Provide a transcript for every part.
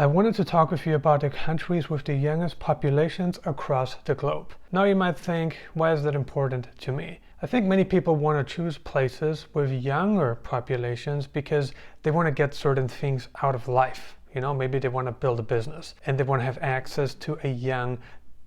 I wanted to talk with you about the countries with the youngest populations across the globe. Now you might think, why is that important to me? I think many people want to choose places with younger populations because they want to get certain things out of life. Maybe they want to build a business and they want to have access to a young,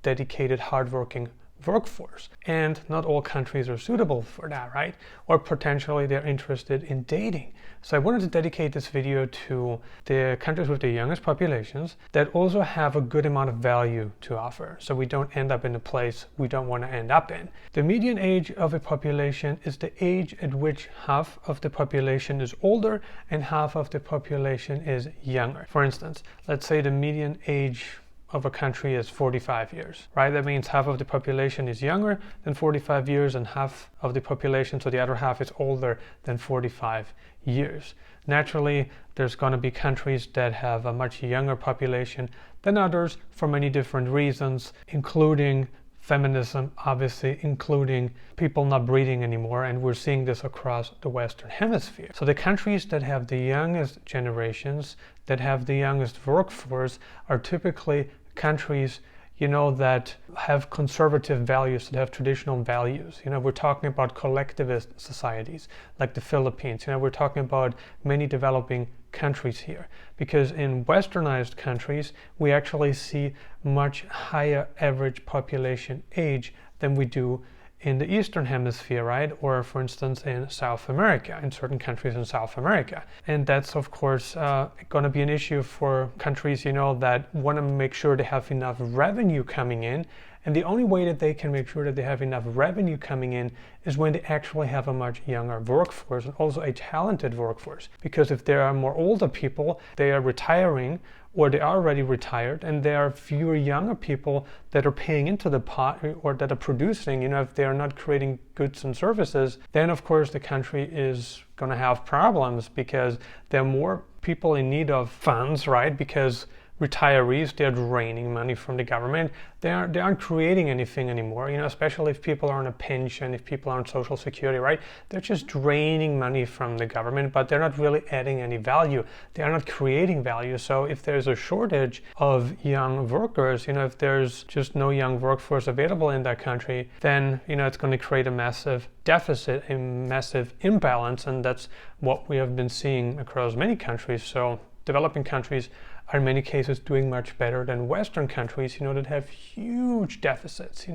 dedicated, hardworking workforce. And not all countries are suitable for that, right? Or potentially they're interested in dating. So I wanted to dedicate this video to the countries with the youngest populations that also have a good amount of value to offer, so we don't end up in a place we don't want to end up in. The median age of a population is the age at which half of the population is older and half of the population is younger. For instance, let's say the median age of a country is 45 years, right? That means half of the population is younger than 45 years and half of the population, so the other half, is older than 45 years. Naturally, there's going to be countries that have a much younger population than others for many different reasons, including feminism, obviously, including people not breeding anymore, and we're seeing this across the Western Hemisphere. So the countries that have the youngest generations, that have the youngest workforce, are typically countries that have conservative values, that have traditional values. We're talking about collectivist societies like the Philippines. We're talking about many developing countries here, because in westernized countries we actually see much higher average population age than we do in the Eastern Hemisphere, right? Or for instance in South America, in certain countries in South America. And that's of course going to be an issue for countries that want to make sure they have enough revenue coming in. And the only way that they can make sure that they have enough revenue coming in is when they actually have a much younger workforce and also a talented workforce. Because if there are more older people, they are retiring or they are already retired, and there are fewer younger people that are paying into the pot or that are producing, if they are not creating goods and services, then of course the country is going to have problems because there are more people in need of funds, right? Because retirees, they're draining money from the government. They aren't creating anything anymore, especially if people are on a pension, if people are on Social Security, right? They're just draining money from the government, but they're not really adding any value. They are not creating value. So if there's a shortage of young workers, if there's just no young workforce available in that country, then, it's going to create a massive deficit, a massive imbalance. And that's what we have been seeing across many countries. So developing countries are in many cases doing much better than Western countries, that have huge deficits,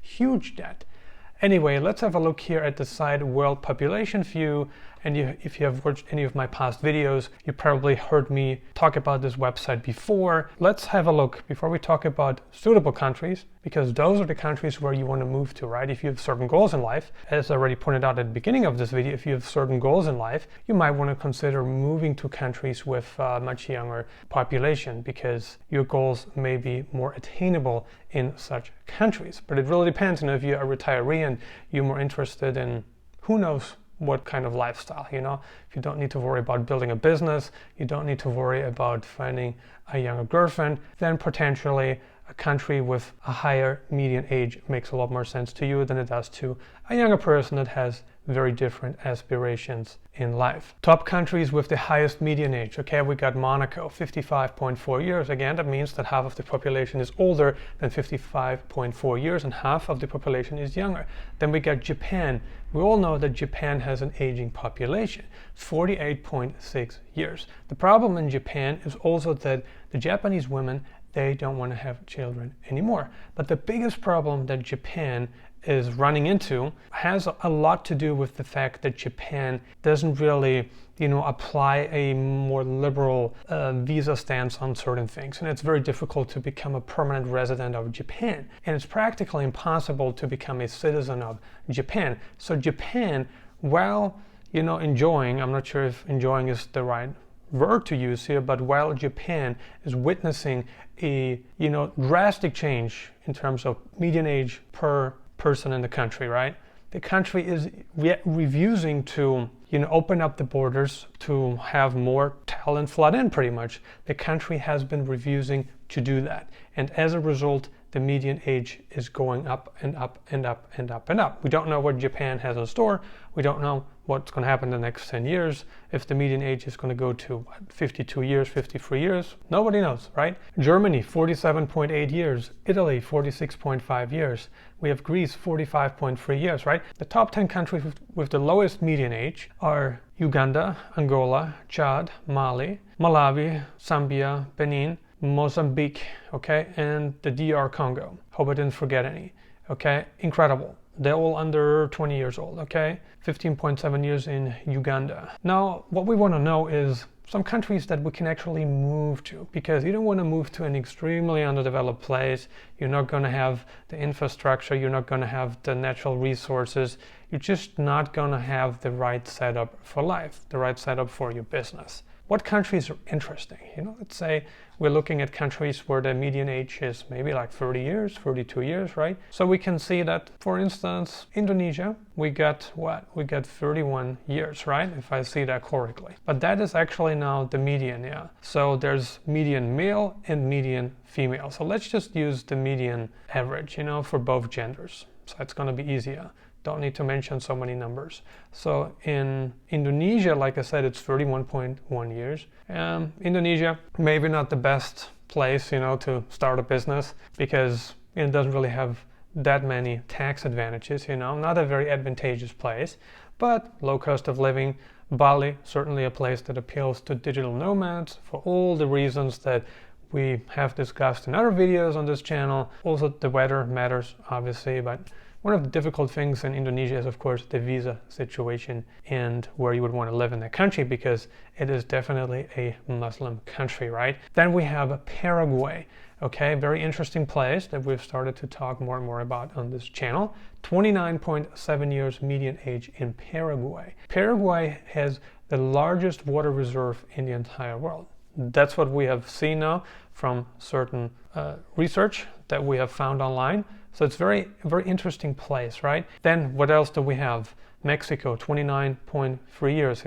huge debt. Anyway, let's have a look here at the site World Population View. And if you have watched any of my past videos, you probably heard me talk about this website before. Let's have a look before we talk about suitable countries, because those are the countries where you want to move to, right? If you have certain goals in life, as I already pointed out at the beginning of this video, if you have certain goals in life, you might want to consider moving to countries with a much younger population, because your goals may be more attainable in such countries. But it really depends, if you're a retiree and you're more interested in who knows what kind of lifestyle, if you don't need to worry about building a business, you don't need to worry about finding a younger girlfriend, then potentially a country with a higher median age makes a lot more sense to you than it does to a younger person that has very different aspirations in life. Top countries with the highest median age. Okay, we got Monaco, 55.4 years. Again, that means that half of the population is older than 55.4 years and half of the population is younger. Then we got Japan. We all know that Japan has an aging population, 48.6 years. The problem in Japan is also that the Japanese women, they don't want to have children anymore. But the biggest problem that Japan is running into has a lot to do with the fact that Japan doesn't really, apply a more liberal visa stance on certain things. And it's very difficult to become a permanent resident of Japan. And it's practically impossible to become a citizen of Japan. So Japan, while, enjoying, I'm not sure if enjoying is the right word to use here, but while Japan is witnessing a, drastic change in terms of median age per person in the country, right? The country is refusing to, open up the borders to have more talent flood in, pretty much. The country has been refusing to do that. And as a result, the median age is going up and up and up and up and up. We don't know what Japan has in store. We don't know what's going to happen in the next 10 years, if the median age is going to go to 52 years, 53 years, nobody knows, right? Germany, 47.8 years. Italy, 46.5 years. We have Greece, 45.3 years, right? The top 10 countries with the lowest median age are Uganda, Angola, Chad, Mali, Malawi, Zambia, Benin, Mozambique, okay, and the DR Congo. Hope I didn't forget any, okay? Incredible. They're all under 20 years old, okay? 15.7 years in Uganda. Now, what we want to know is some countries that we can actually move to, because you don't want to move to an extremely underdeveloped place. You're not going to have the infrastructure, you're not going to have the natural resources, you're just not going to have the right setup for life, the right setup for your business. What countries are interesting? Let's say we're looking at countries where the median age is maybe like 30 years, 32 years, right? So we can see that, for instance, Indonesia, we got 31 years, right? If I see that correctly. But that is actually now the median, yeah. So there's median male and median female. So let's just use the median average, for both genders. So it's going to be easier. Don't need to mention so many numbers. So in Indonesia, like I said, it's 31.1 years. Indonesia, maybe not the best place, to start a business, because it doesn't really have that many tax advantages, not a very advantageous place, but low cost of living. Bali, certainly a place that appeals to digital nomads for all the reasons that we have discussed in other videos on this channel. Also, the weather matters, obviously, but one of the difficult things in Indonesia is, of course, the visa situation and where you would want to live in that country, because it is definitely a Muslim country, right? Then we have Paraguay, okay? Very interesting place that we've started to talk more and more about on this channel. 29.7 years median age in Paraguay. Paraguay has the largest water reserve in the entire world. That's what we have seen now from certain research that we have found online. So it's very interesting place, right? Then what else do we have? Mexico, 29.3 years,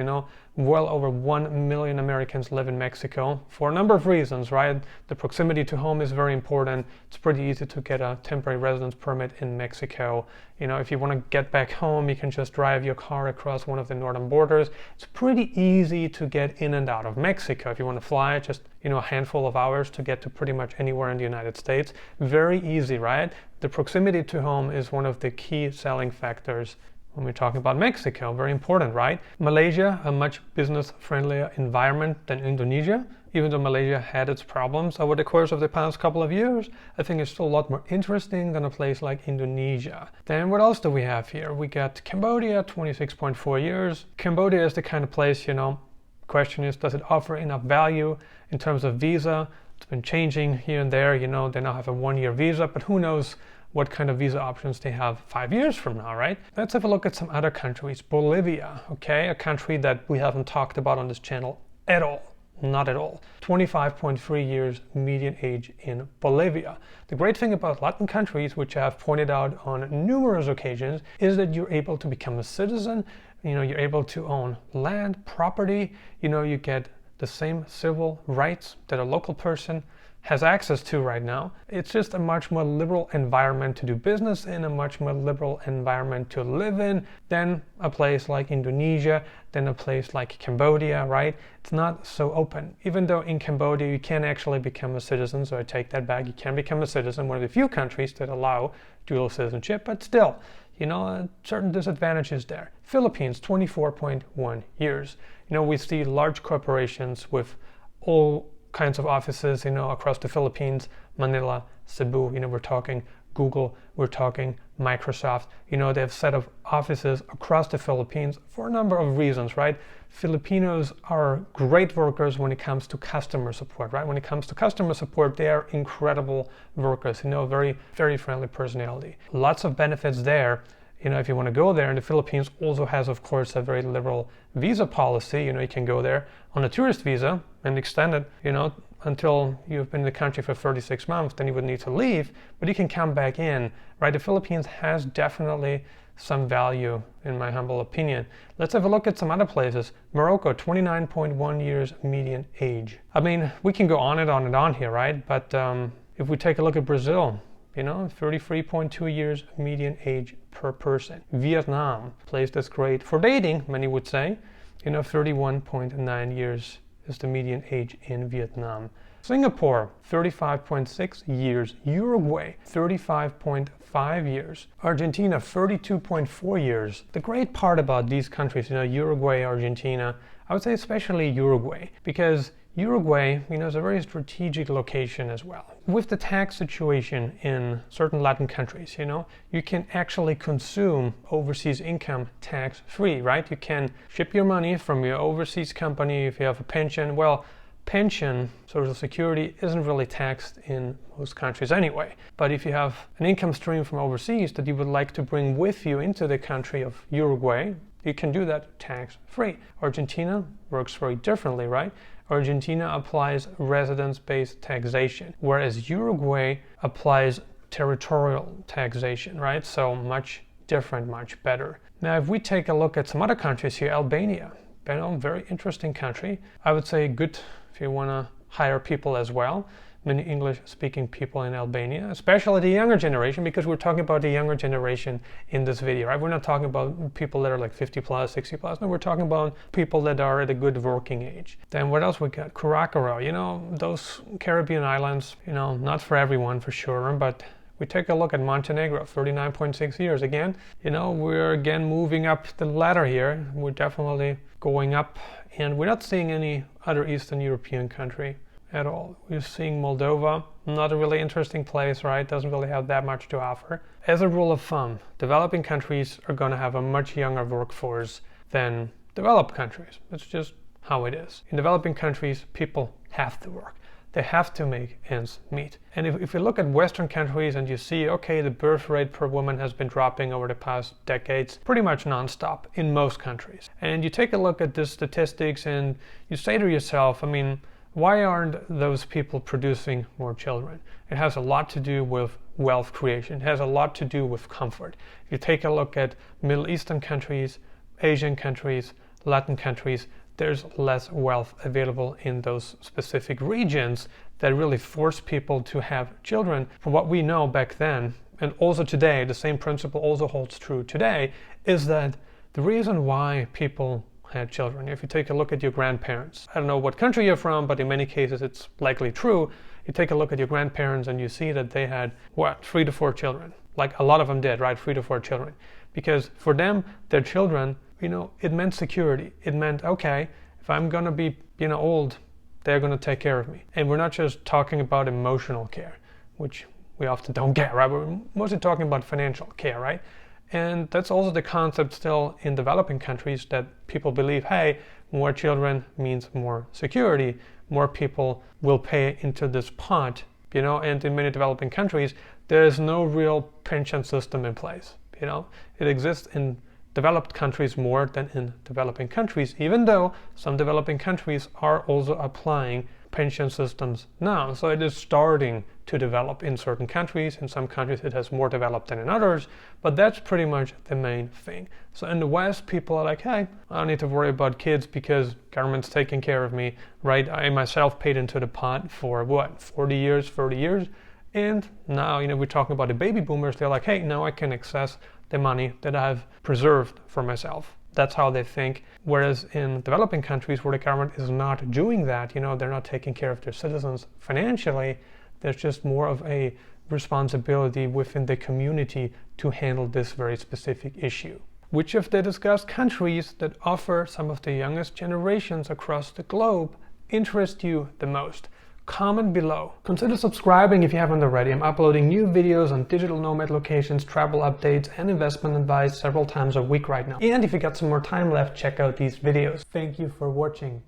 well over 1 million Americans live in Mexico for a number of reasons, right? The proximity to home is very important. It's pretty easy to get a temporary residence permit in Mexico. If you want to get back home, you can just drive your car across one of the northern borders. It's pretty easy to get in and out of Mexico. If you want to fly, just a handful of hours to get to pretty much anywhere in the United States. Very easy, right? The proximity to home is one of the key selling factors when we're talking about Mexico. Very important, right? Malaysia, a much business-friendlier environment than Indonesia. Even though Malaysia had its problems over the course of the past couple of years, I think it's still a lot more interesting than a place like Indonesia. Then what else do we have here? We got Cambodia, 26.4 years. Cambodia is the kind of place, question is, does it offer enough value in terms of visa? It's been changing here and there, they now have a 1-year visa, but who knows what kind of visa options they have 5 years from now, right? Let's have a look at some other countries. Bolivia, okay, a country that we haven't talked about on this channel at all. Not at all. 25.3 years median age in Bolivia. The great thing about Latin countries, which I have pointed out on numerous occasions, is that you're able to become a citizen. You're able to own land, property. You get the same civil rights that a local person has access to right now. It's just a much more liberal environment to do business in, a much more liberal environment to live in than a place like Indonesia, than a place like Cambodia, right? It's not so open. Even though in Cambodia you can actually become a citizen, so I take that back, you can become a citizen, one of the few countries that allow dual citizenship, but still, certain disadvantages there. Philippines, 24.1 years. We see large corporations with all kinds of offices, across the Philippines, Manila, Cebu, we're talking Google, we're talking Microsoft. They have set up offices across the Philippines for a number of reasons, right? Filipinos are great workers when it comes to customer support, right? When it comes to customer support, they are incredible workers, very, very friendly personality. Lots of benefits there. If you want to go there, and the Philippines also has, of course, a very liberal visa policy. You can go there on a tourist visa and extend it, until you've been in the country for 36 months, then you would need to leave, but you can come back in, right? The Philippines has definitely some value, in my humble opinion. Let's have a look at some other places. Morocco, 29.1 years median age. I mean, we can go on and on and on here, right? But if we take a look at Brazil, 33.2 years median age per person. Vietnam plays this great for dating, many would say. 31.9 years is the median age in Vietnam. Singapore, 35.6 years. Uruguay, 35.5 years. Argentina, 32.4 years. The great part about these countries, Uruguay, Argentina, I would say especially Uruguay, because Uruguay, is a very strategic location as well. With the tax situation in certain Latin countries, you can actually consume overseas income tax-free, right? You can ship your money from your overseas company if you have a pension. Well, pension, Social Security, isn't really taxed in most countries anyway. But if you have an income stream from overseas that you would like to bring with you into the country of Uruguay, you can do that tax-free. Argentina works very differently, right? Argentina applies residence-based taxation, whereas Uruguay applies territorial taxation, right? So much different, much better. Now, if we take a look at some other countries here, Albania, very interesting country. I would say good if you want to hire people as well. Many English-speaking people in Albania, especially the younger generation, because we're talking about the younger generation in this video, right? We're not talking about people that are like 50 plus, 60 plus. No, we're talking about people that are at a good working age. Then what else we got? Curacao, those Caribbean islands, not for everyone for sure, but we take a look at Montenegro, 39.6 years. Again, we're again moving up the ladder here. We're definitely going up, and we're not seeing any other Eastern European country at all. We're seeing Moldova, not a really interesting place, right? Doesn't really have that much to offer. As a rule of thumb, developing countries are going to have a much younger workforce than developed countries. It's just how it is. In developing countries, people have to work. They have to make ends meet. And if you look at Western countries and you see, okay, the birth rate per woman has been dropping over the past decades, pretty much nonstop in most countries. And you take a look at the statistics and you say to yourself, why aren't those people producing more children? It has a lot to do with wealth creation. It has a lot to do with comfort. If you take a look at Middle Eastern countries, Asian countries, Latin countries, there's less wealth available in those specific regions that really force people to have children. From what we know back then, and also today, the same principle also holds true today, is that the reason why people had children. If you take a look at your grandparents, I don't know what country you're from, but in many cases it's likely true. You take a look at your grandparents and you see that they had, 3 to 4 children. Like a lot of them did, right? 3 to 4 children. Because for them, their children, it meant security. It meant, okay, if I'm going to be, old, they're going to take care of me. And we're not just talking about emotional care, which we often don't get, right? We're mostly talking about financial care, right? And that's also the concept still in developing countries, that people believe, hey, more children means more security, more people will pay into this pot, and in many developing countries, there is no real pension system in place. It exists in developed countries more than in developing countries, even though some developing countries are also applying pension systems now. So it is starting to develop in certain countries. In some countries it has more developed than in others, but that's pretty much the main thing. So in the West, people are like, hey, I don't need to worry about kids because government's taking care of me, right? I myself paid into the pot for 40 years, 30 years. And now, we're talking about the baby boomers. They're like, hey, now I can access the money that I've preserved for myself. That's how they think. Whereas in developing countries where the government is not doing that, they're not taking care of their citizens financially, there's just more of a responsibility within the community to handle this very specific issue. Which of the discussed countries that offer some of the youngest generations across the globe interest you the most? Comment below. Consider subscribing if you haven't already. I'm uploading new videos on digital nomad locations, travel updates, and investment advice several times a week right now. And if you got some more time left, check out these videos. Thank you for watching.